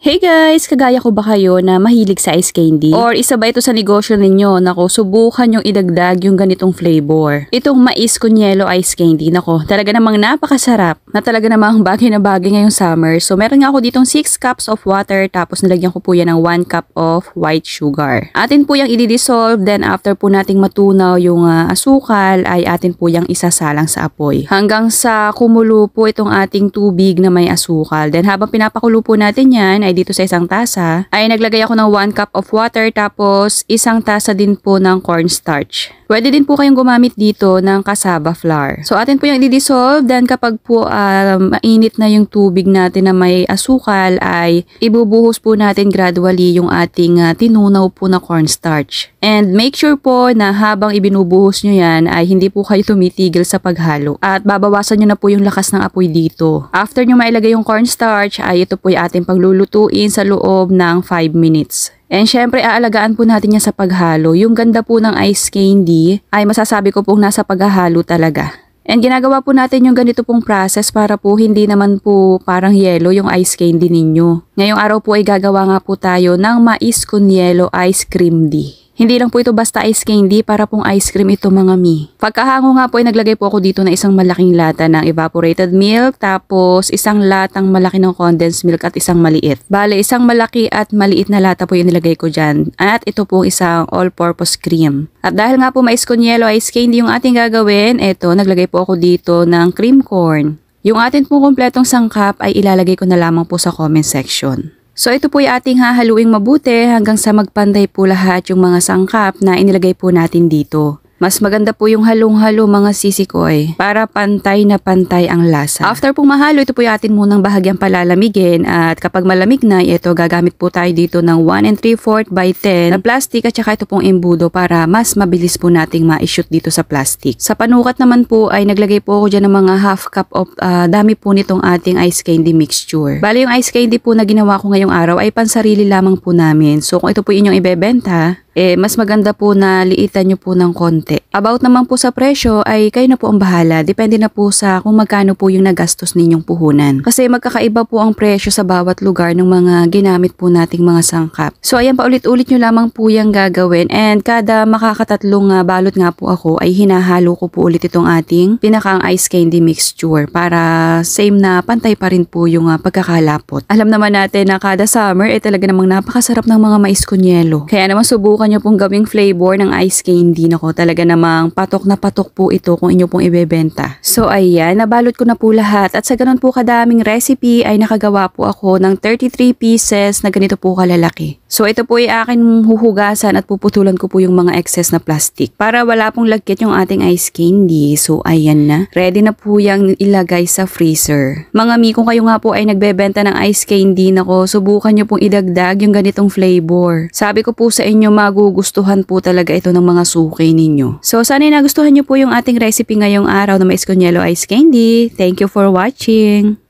Hey guys! Kagaya ko ba kayo na mahilig sa ice candy? Or isa ba ito sa negosyo ninyo? Nako, subukan yung idagdag yung ganitong flavor. Itong mais con yelo ice candy, nako, talaga namang napakasarap. Na talaga namang bagay na bagay ngayong summer. So meron nga ako ditong 6 cups of water, tapos nilagyan ko po yan ng 1 cup of white sugar. Atin po yung i-dissolve, then after po nating matunaw yung asukal, ay atin po yung isasalang sa apoy. Hanggang sa kumulo po itong ating tubig na may asukal. Then habang pinapakulo po natin yan, ay dito sa isang tasa, ay naglagay ako ng 1 cup of water tapos isang tasa din po ng cornstarch. Pwede din po kayong gumamit dito ng cassava flour. So atin po yung i-dissolve, then kapag po mainit na yung tubig natin na may asukal, ay ibubuhos po natin gradually yung ating tinunaw po na cornstarch. And make sure po na habang ibinubuhos nyo yan ay hindi po kayo tumitigil sa paghalo. At babawasan nyo na po yung lakas ng apoy dito. After nyo mailagay yung cornstarch, ay ito po yung ating paglulutuin sa loob ng 5 minutes. And syempre, aalagaan po natin yan sa paghalo. Yung ganda po ng ice candy ay masasabi ko pong nasa paghahalo talaga. And ginagawa po natin yung ganito pong process para po hindi naman po parang yelo yung ice candy ninyo. Ngayong araw po ay gagawa nga po tayo ng mais con yelo ice cream D. Hindi lang po ito basta ice candy, para pong ice cream ito mga mi. Pagkahango nga po ay naglagay po ako dito na isang malaking lata ng evaporated milk, tapos isang latang malaki ng condensed milk at isang maliit. Bale, isang malaki at maliit na lata po yung nilagay ko dyan. At ito po isang all-purpose cream. At dahil nga po mais con yelo ice candy yung ating gagawin, eto, naglagay po ako dito ng cream corn. Yung atin pong kompletong sangkap ay ilalagay ko na lamang po sa comment section. So ito po yung ating hahaluing mabuti hanggang sa magpantay po lahat yung mga sangkap na inilagay po natin dito. Mas maganda po yung halong-halo mga sisikoy para pantay na pantay ang lasa. After pong mahalo, ito po yung atin munang bahagyang palalamigin, at kapag malamig na, ito gagamit po tayo dito ng 1 3/4 by 10 na plastic at saka ito pong embudo para mas mabilis po nating ma-shoot dito sa plastic. Sa panukat naman po ay naglagay po ako dyan ng mga half cup of dami po nitong ating ice candy mixture. Bali yung ice candy po na ginawa ko ngayong araw ay pansarili lamang po namin. So kung ito po inyong ibebenta, mas maganda po na liitan nyo po ng konti. About naman po sa presyo ay kayo na po ang bahala. Depende na po sa kung magkano po yung nagastos ninyong puhunan. Kasi magkakaiba po ang presyo sa bawat lugar ng mga ginamit po nating mga sangkap. So ayan, paulit-ulit nyo lamang po yung gagawin, and kada makakatatlong balot nga po ako ay hinahalo ko po ulit itong ating pinakang ice candy mixture para same na pantay pa rin po yung pagkakalapot. Alam naman natin na kada summer talaga namang napakasarap ng mga mais con yelo. Kaya naman subukan nyo pong gawing flavor ng ice candy. Nako, talaga namang patok na patok po ito kung inyo pong ibebenta. So ayan, nabalot ko na po lahat, at sa ganun po kadaming recipe ay nakagawa po ako ng 33 pieces na ganito po kalalaki. So ito po ay akin huhugasan at puputulan ko po yung mga excess na plastic para wala pong lagkit yung ating ice candy. So ayan na, ready na po yung ilagay sa freezer. Mga mi, kung kayo nga po ay nagbebenta ng ice candy, nako, subukan nyo pong idagdag yung ganitong flavor. Sabi ko po sa inyo, magugustuhan po talaga ito ng mga suki ninyo. So sana nagustuhan nyo po yung ating recipe ngayong araw na mais con yelo ice candy. Thank you for watching!